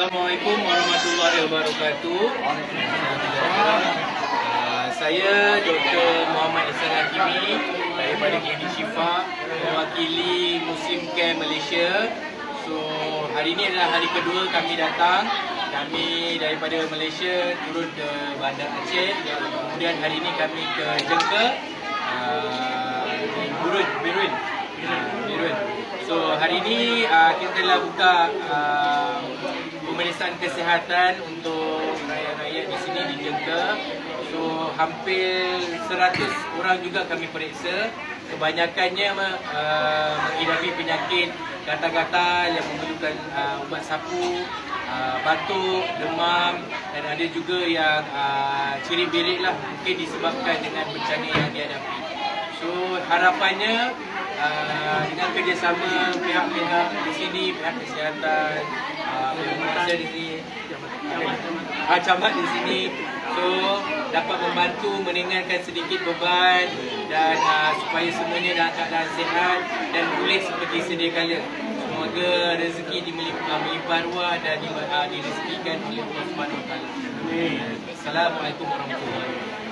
Assalamualaikum warahmatullahi wabarakatuh. Saya Dr. Muhammad Ihsan Hakimi daripada Klinik Syifa, mewakili Muslim Care Malaysia. So hari ini adalah hari kedua kami datang. Kami daripada Malaysia turun ke Bandar Aceh. Kemudian hari ini kami ke Jengke, Berun. So hari ini kita telah buka pemeriksaan kesihatan untuk rakyat-rakyat di sini di Jengke. So hampir 100 orang juga kami periksa. Kebanyakannya menghadapi penyakit gatal-gatal yang memerlukan ubat sapu, batuk, demam, dan ada juga yang cirit-birit lah, mungkin disebabkan dengan bencana yang dihadapi. So harapannya dengan kerjasama pihak-pihak di sini, pihak kesihatan, pihak di sini, camat di sini, so dapat membantu meringankan sedikit beban dan supaya semuanya dalam keadaan sihat dan pulih seperti sedia kala. Semoga rezeki melimpah ruah dan direzekikan oleh Allah Subhanahu Wa Taala. Assalamualaikum warahmatullahi wabarakatuh.